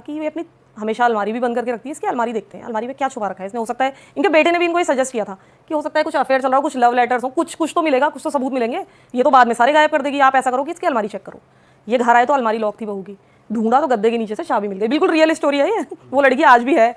कि ये अपनी हमेशा अलमारी भी बंद करके रखती है, इसकी अलमारी देखते हैं अलमारी में क्या छुपा रखा है इसने। हो सकता है इनके बेटे ने भी इनको ये सजेस्ट किया था कि हो सकता है कुछ अफेयर चल रहा हो, कुछ लव लेटर्स हो, कुछ तो मिलेगा, कुछ तो सबूत मिलेंगे, ये तो बाद में सारे गायब कर देगी, आप ऐसा करो कि इसकी अलमारी चेक करो। ये घर आए तो अलमारी लॉक थी बहू की, ढूंढा तो गद्दे के नीचे से चाबी मिल गई। बिल्कुल रियल स्टोरी है ये, वो लड़की आज भी है।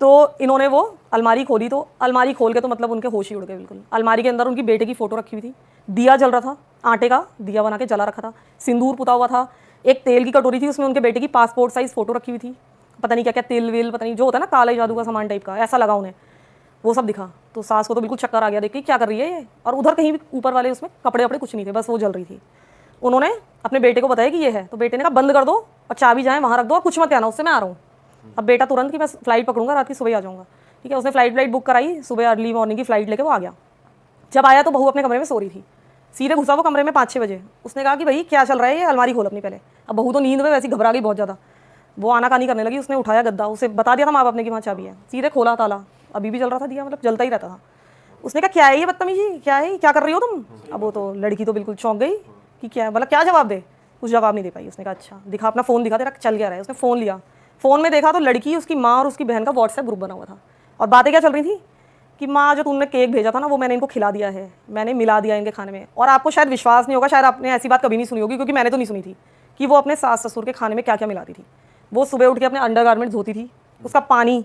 तो इन्होंने वो अलमारी खोली, तो अलमारी खोल के तो मतलब उनके होश ही उड़ गए बिल्कुल। अलमारी के अंदर उनकी बेटे की फोटो रखी हुई थी, दिया जल रहा था, आटे का दिया बना के जला रखा था, सिंदूर पुता हुआ था, एक तेल की कटोरी थी उसमें उनके बेटे की पासपोर्ट साइज फोटो रखी हुई थी, पता नहीं क्या क्या तेल वेल, पता नहीं जो होता है ना काले जादू का सामान टाइप का, ऐसा लगा उन्हें, वो सब दिखा। तो सास को तो बिल्कुल चक्कर आ गया देख के, क्या कर रही है ये। और उधर कहीं भी ऊपर वाले उसमें कपड़े वपड़े कुछ नहीं थे, बस वो जल रही थी। उन्होंने अपने बेटे को बताया कि ये है, तो बेटे ने कहा बंद कर दो और चाबी जाए वहाँ रख दो और कुछ मत आना, उससे मैं आ रहा हूँ। अब बेटा तुरंत कि मैं फ्लाइट पकड़ूंगा, रात की सुबह आ जाऊँगा। ठीक है, उसने फ्लाइट बुक कराई, सुबह अर्ली मॉर्निंग की फ्लाइट लेके वो आ गया। जब आया तो बहू अपने कमरे में सो रही थी, सीधे घुसा वो कमरे में 5-6 बजे। उसने कहा कि भाई क्या चल रहा है, ये अलमारी खोल अपनी पहले। अब बहू तो नींद में वैसी घबरा गई बहुत ज़्यादा, वो आनाकानी करने लगी। उसने उठाया गद्दा, उसे बता दिया था माँ बाप ने कि वहाँ चाबी है, सीधे खोला ताला, अभी भी जल रहा था दिया, मतलब जलता ही रहता था। उसने कहा क्या है ये बदतमीजी, क्या है, क्या कर रही हो तुम। अब वो तो लड़की तो बिल्कुल चौंक गई कि क्या, मतलब क्या जवाब दे, कुछ जवाब नहीं दे पाई। उसने कहा अच्छा दिखा अपना फ़ोन, दिखा तेरा चल गया रहा है। उसने फ़ोन लिया, फ़ोन में देखा तो लड़की, उसकी माँ और उसकी बहन का व्हाट्सएप ग्रुप बना हुआ था, और बातें क्या चल रही थी कि माँ जो तुमने केक भेजा था ना वो मैंने इनको खिला दिया है, मैंने मिला दिया इनके खाने में। और आपको शायद विश्वास नहीं होगा, शायद आपने ऐसी बात कभी नहीं सुनी होगी, क्योंकि मैंने तो नहीं सुनी थी कि वो अपने सास ससुर के खाने में क्या क्या मिलाती थी। वो सुबह उठ के अपने अंडरगारमेंट्स धोती थी, उसका पानी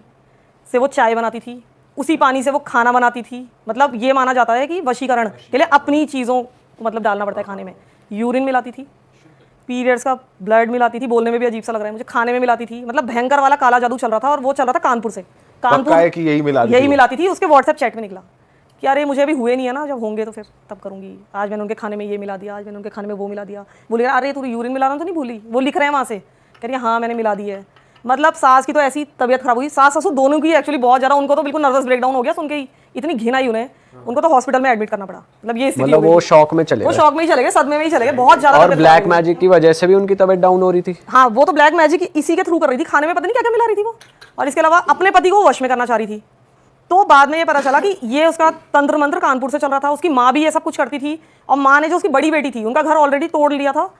से वो चाय बनाती थी, उसी पानी से वो खाना बनाती थी। मतलब ये माना जाता है कि वशीकरण के लिए अपनी चीज़ों को मतलब डालना पड़ता है खाने में। यूरिन मिलाती थी, पीरियड्स का ब्लड मिलाती थी, बोलने में भी अजीब सा लग रहा है मुझे, खाने में मिलाती थी। मतलब भयंकर वाला काला जादू चल रहा था, और वो चल रहा था कानपुर से। कानपुर की यही मिलाती थी। उसके व्हाट्सएप चैट में निकला कि अरे मुझे अभी हुए नहीं है ना, जब होंगे तो फिर तब करूँगी, आज मैंने उनके खाने में ये मिला दिया, आज मैंने उनके खाने में वो मिला दिया। बोले अरे तू यूरिन मिलाना तो नहीं भूली, वो लिख रहे हैं वहाँ से, कह रही हाँ मैंने मिला दी है। मतलब सास की तो ऐसी तबीयत खराब हुई, सास ससुर दोनों की एक्चुअली बहुत ज़्यादा, उनको तो बिल्कुल नर्वस ब्रेकडाउन हो गया सुन के ही, इतनी घिन आई उन्हें, उनको तो हॉस्पिटल में एडमिट करना पड़ा। मतलब ये स्थिति, मतलब वो शॉक में चले गए, वो शॉक में ही चले गए, सदमे में ही चले गए, बहुत ज़्यादा। और ब्लैक मैजिक की वजह से भी उनकी तबीयत डाउन हो रही थी। हाँ, वो तो ब्लैक मैजिक इसी के थ्रू कर रही थी, खाने में पता नहीं क्या क्या मिला रही थी वो, और इसके अलावा अपने पति को वश में करना चाह रही थी। तो बाद में ये पता चला कि ये उसका तंत्र मंत्र कानपुर से चल रहा था, उसकी माँ भी ये सब कुछ करती थी, और माँ ने जो उसकी बड़ी बेटी थी, उनका घर ऑलरेडी तोड़ लिया था,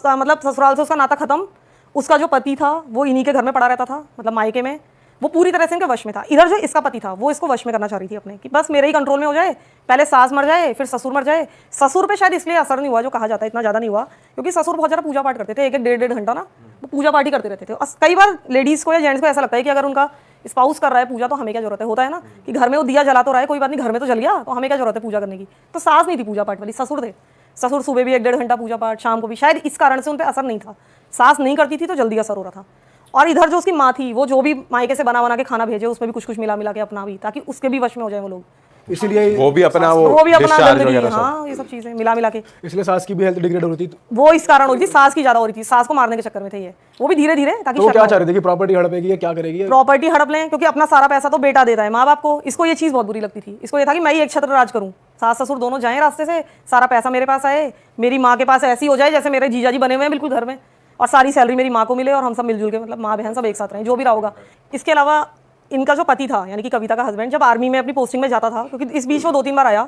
मतलब ससुराल से उसका नाता खत्म। उसका जो पति था वो इन्हीं के घर में पड़ा रहता था, मतलब मायके में, वो पूरी तरह से इनके वश में था। इधर जो इसका पति था वो इसको वश में करना चाह रही थी अपने, कि बस मेरे ही कंट्रोल में हो जाए, पहले सास मर जाए फिर ससुर मर जाए। ससुर पे शायद इसलिए असर नहीं हुआ जो कहा जाता है, इतना ज़्यादा नहीं हुआ, क्योंकि ससुर बहुत ज़्यादा पूजा पाठ करते थे, 1-1 1.5 घंटा ना वो पूजा पाठ ही करते रहते थे। कई बार लेडीज़ को या जेंट्स को ऐसा लगता है कि अगर उनका स्पाउस कर रहा है पूजा तो हमें क्या जरूरत है, होता है ना कि घर में वो दिया जला तो रहा है, कोई बात नहीं, घर में तो जल गया, तो हमें क्या जरूरत है पूजा करने की। तो सास नहीं थी पूजा पाठ वाली, ससुर थे। ससुर सुबह भी 1-1.5 घंटा पूजा पाठ, शाम को भी, शायद इस कारण से उन पर असर नहीं था। सास नहीं करती थी तो जल्दी असर हो रहा था। और इधर जो उसकी माँ थी, वो जो भी मायके से बना के खाना भेजे, उसमें भी कुछ मिला के अपना भी, ताकि उसके भी वश में हो जाए वो लोग। इसलिए वो भी अपना गंदगी, हाँ ये सब चीजें मिला के, इसलिए सास की भी हेल्थ डिग्रेड हो रही थी। वो इस कारण हो रही थी, सास की ज्यादा हो रही थी, सास को मारने के चक्कर में थे ये, वो भी धीरे धीरे। ताकि तो क्या चाह रहे थे कि प्रॉपर्टी हड़पेगी या क्या करेगी? प्रॉपर्टी हड़प लें, क्योंकि अपना सारा पैसा तो बेटा देता है माँ बाप को। इसको ये चीज़ बहुत बुरी लगती थी, इसको ये था कि मैं ही एक छत्र राज करूँ, सास ससुर दोनों जाएं रास्ते से, सारा पैसा मेरे पास आए, मेरी माँ के पास ऐसी हो जाए जैसे मेरे जीजा जी बने हुए हैं बिल्कुल घर में, और सारी सैलरी मेरी माँ को मिले, और हम सब मिलजुल के, मतलब माँ बहन सब एक साथ रहें, जो भी रहा होगा। इसके अलावा इनका जो पति था, यानी कि कविता का हस्बैंड, जब आर्मी में अपनी पोस्टिंग में जाता था, क्योंकि इस बीच वो 2-3 बार आया,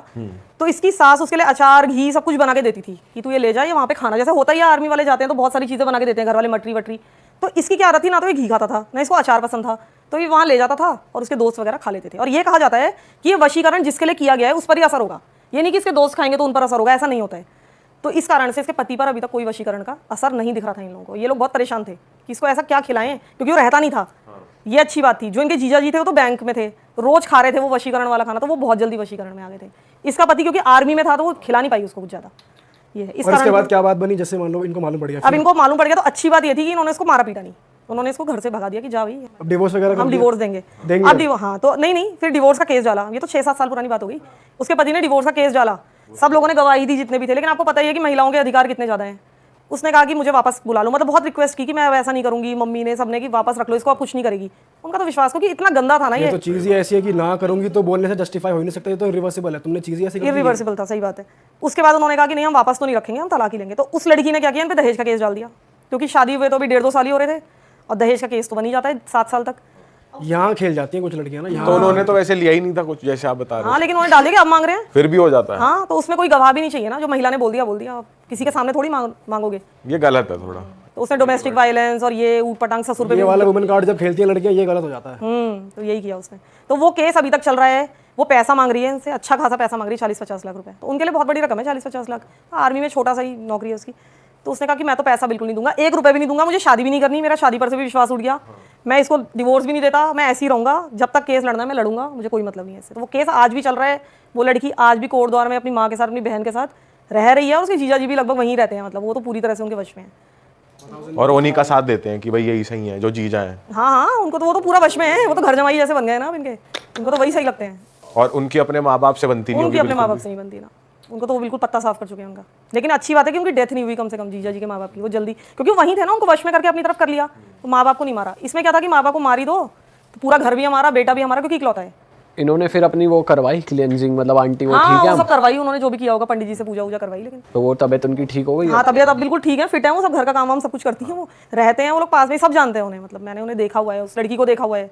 तो इसकी सास उसके लिए अचार घी सब कुछ बना के देती थी कि तू ये ले जा, ये वहाँ पे खाना, जैसे होता ही है आर्मी वाले जाते हैं तो बहुत सारी चीज़ें बना के देते हैं घर वाले, मटरी वटरी। तो इसकी क्या आदत थी, ना तो ये घी खाता था ना इसको अचार पसंद था, तो ये वहाँ ले जाता था और उसके दोस्त वगैरह खा लेते थे। और ये कहा जाता है कि ये वशीकरण जिसके लिए किया गया है उस पर ही असर होगा, ये नहीं कि इसके दोस्त खाएंगे तो उन पर असर होगा, ऐसा नहीं होता है। तो इस कारण से इसके पति पर अभी तक कोई वशीकरण का असर नहीं दिख रहा था इन लोगों को। ये लोग बहुत परेशान थे कि इसको ऐसा क्या खिलाएं, क्योंकि वो रहता नहीं था। ये अच्छी बात थी। जो इनके जीजा जी थे वो तो बैंक में थे, रोज खा रहे थे वो वशीकरण वाला खाना, तो वो बहुत जल्दी वशीकरण में आ गए थे। इसका पति क्योंकि आर्मी में था तो वो खिला नहीं पाई उसको कुछ ज्यादा। ये इस इसके बाद क्या बात बनी, जैसे मान लो इनको मालूम पड़ गया? अब इनको मालूम पड़ गया तो अच्छी बात ये थी कि इन्होंने इसको मारा पीटा नहीं, उन्होंने इसको घर से भगा दिया कि जा भाई अब डिवोर्स वगैरह हम डिवोर्स देंगे। अब हाँ तो नहीं, फिर डिवोर्स का केस डाला। ये तो 6-7 साल पुरानी बात हो गई। उसके पति ने डिवोर्स का केस डाला, सब लोगों ने गवाही दी जितने भी थे, लेकिन आपको पता ही है कि महिलाओं के अधिकार कितने ज़्यादा हैं। उसने कहा कि मुझे वापस बुला लो, मतलब बहुत रिक्वेस्ट की कि मैं वैसा नहीं करूंगी, मम्मी ने सबने कि वापस रख लो इसको, आप कुछ नहीं करेगी। उनका तो विश्वास को कि इतना गंदा था ना ये तो चीज़ ऐसी है कि ना करूंगी तो बोलने से जस्टिफाई हो ही नहीं सकता, ये तो इरिवर्सिबल है। तुमने चीज़ ऐसी इरिवर्सिबल था, सही बात है। उसके बाद उन्होंने कहा कि नहीं हम वापस तो नहीं रखेंगे, हम तलाक ही लेंगे। तो उस लड़की ने क्या किया, इन पे दहेज का केस डाल दिया, क्योंकि शादी हुए तो अभी 1.5-2 साल ही हो रहे थे, और दहेज का केस तो बन ही जाता है 7 साल तक। यहाँ खेल जाती हैं कुछ लड़कियां ना यहाँ। तो उन्होंने तो वैसे लिया ही नहीं था कुछ, जैसे आप बता रहे हाँ लेकिन उन्होंने डाल दिया कि अब मांग रहे हैं। फिर भी हो जाता है। हाँ तो उसमें कोई गवाह भी नहीं चाहिए ना, जो महिला ने बोल दिया आप किसी के सामने थोड़ी मांगोगे। ये गलत है थोड़ा। तो उसने डोमेस्टिक वायलेंस और ये ऊट पटांग ससुर पे ये भी वाला वुमेन कार्ड जब खेलती हैं लड़कियां ये गलत हो जाता है। तो यही किया उसने। तो वो केस अभी तक चल रहा है, वो पैसा मांग रही है इनसे, अच्छा खासा पैसा मांग रही है, 40-50 लाख रुपए। तो उनके लिए बहुत बड़ी रकम है 40-50 लाख। आर्मी में छोटा सा ही नौकरी है उसकी। तो उसने कहा कि मैं तो पैसा बिल्कुल नहीं दूंगा, 1 रुपए भी नहीं दूंगा, मुझे शादी भी नहीं करनी, मेरा शादी पर से भी विश्वास उठ गया, मैं इसको डिवोर्स भी नहीं देता, मैं ऐसे ही रहूंगा, जब तक केस लड़ना है मैं लड़ूंगा, मुझे कोई मतलब नहीं है इससे। तो वो केस आज भी चल रहा है। वो लड़की आज भी कोर्ट द्वार में अपनी माँ के साथ, अपनी बहन के साथ रह रही है, और उसके जीजा जी भी लगभग वहीं रहते हैं, मतलब वो तो पूरी तरह से उनके वश में है। और उन्हीं का साथ देते हैं कि भाई यही सही है, जो जीजा है। हाँ उनको तो वो तो पूरा वश में है, वो तो घर जमाई जैसे बन गए ना अब इनके, उनको तो वही सही लगते हैं। और उनकी अपने माँ बाप से बनती नहीं उनकी होगी अपने माँ बिल्कुल बाप से नहीं बनती ना, उनको तो वो बिल्कुल पत्ता साफ कर चुके हैं उनका। लेकिन अच्छी बात है कि उनकी डेथ नहीं हुई, कम से कम जीजा जी के माँ बाप की, वो जल्दी, क्योंकि वो वहीं थे ना, उनको वश में करके अपनी तरफ कर लिया, तो माँ बाप को नहीं मारा। इसमें क्या था कि माँ बाप को मारी दो तो पूरा घर भी हमारा, बेटा भी हमारा, क्योंकि इकलौता है। इन्होंने फिर अपनी वो करवाई क्लिनजिंग, मतलब आंटी वो हाँ ठीक वो है सब करवाई उन्होंने, जो भी किया होगा, पंडित जी से पूजा वूजा करवाई। लेकिन तो वो तबीयत उनकी ठीक हो गई है? हाँ तबियत अब बिल्कुल ठीक है, फिट है वो, सब घर का काम वाम सब कुछ करती है, वो रहते हैं वो लोग पास में, सब जानते हैं उन्हें, मतलब मैंने उन्हें देखा हुआ है, उस लड़की को देखा हुआ है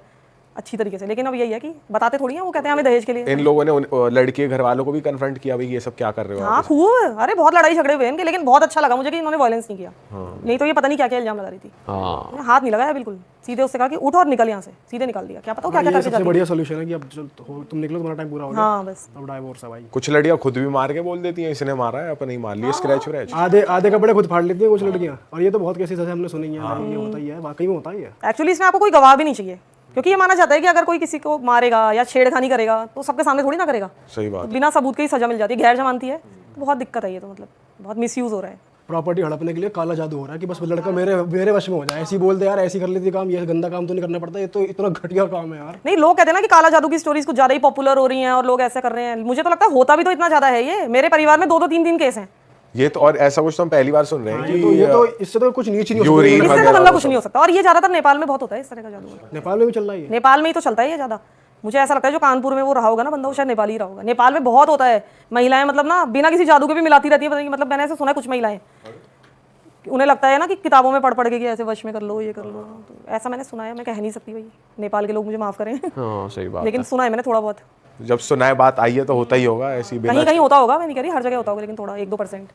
अच्छी तरीके से। लेकिन अब यही है कि बताते थोड़ी हैं, वो कहते हैं हमें दहेज के लिए। इन लोगों ने लड़की के घर वालों को भी कन्फ्रंट किया, भाई ये सब क्या कर रहे हो हाँ आप? खूब, अरे बहुत लड़ाई झगड़े हुए इनके, लेकिन बहुत अच्छा लगा मुझे कि इन्होंने वायलेंस नहीं किया। नहीं तो ये पता नहीं क्या क्या इल्जाम लगा रही थी। हाँ हाथ नहीं लगाया बिल्कुल, सीधे उससे कहा कि उठ और निकल यहाँ से, सीधे निकाल दिया। क्या पता क्या क्या ये करके सबसे जाती है। बढ़िया सोल्यूशन है कि अब तुम निकलो, तुम्हारा टाइम पूरा हो गया, हाँ बस अब डाइवोर्स है भाई। कुछ लड़कियां खुद भी मार के बोल देती हैं इसने मारा है, अपन नहीं मार लिया, स्क्रैच व्रैच। आधे आधे कपड़े खुद फाड़ लेती हैं कुछ लड़कियां, और ये तो बहुत केसेस है हमने सुनी है, ये होता ही है, वाकई में होता ही है। एक्चुअली इसमें आपको कोई गवाह भी नहीं चाहिए, क्योंकि ये माना जाता है कि अगर कोई किसी को मारेगा या छेड़खानी करेगा तो सबके सामने थोड़ी ना करेगा, सही तो बात। बिना सबूत के ही सजा मिल जाती है, गैर जमानती है। तो बहुत दिक्कत है ये, तो मतलब बहुत मिसयूज हो रहा है। प्रॉपर्टी हड़पने के लिए काला जादू हो रहा है कि बस वो लड़का मेरे वश में हो जाए, ऐसी बोल दे यार, ऐसी कर लेती काम, ये गंदा काम तो नहीं करना पड़ता, ये तो इतना घटिया काम है यार। नहीं, लोग कहते हैं ना कि काला जादू की स्टोरीज कुछ ज्यादा ही पॉपुलर हो रही हैं और लोग ऐसे कर रहे हैं। मुझे तो लगता है होता भी तो इतना ज्यादा है। ये मेरे परिवार में 2-2 3-3 केस हैं। ये तो, और ऐसा कुछ तो हम पहली बार सुन रहे हैं कि ये तो इससे तो कुछ नीच नहीं हो यूरिन सकता। इससे तो गंदा कुछ नहीं हो सकता। और ये ज्यादातर नेपाल में बहुत होता है इस तरह का जादू। नेपाल में भी चल रहा है ये। नेपाल में ही तो चलता है ये ज्यादा। मुझे ऐसा लगता है जो कानपुर में वो रहा होगा ना बंदा, वो शायद नेपाली ही रहा होगा। नेपाल में बहुत होता है। महिलाएं मतलब ना बिना किसी जादू के भी मिलाती रहती है, पता नहीं, मतलब मैंने ऐसे सुना है कुछ महिलाएं, उन्हें लगता है ना कि किताबों में पढ़ के कि ऐसे वश में कर लो, ये कर लो। तो ऐसा मैंने सुना है, मैं कह नहीं सकती भाई, नेपाल के लोग मुझे माफ करें हाँ सही बात। लेकिन सुना है मैंने थोड़ा बहुत। जब सुनाए बात आई है तो होता ही होगा ऐसी बिना कहीं कहीं होता होगा, मैं नहीं कह रही हर जगह होता होगा, लेकिन थोड़ा 1-2%।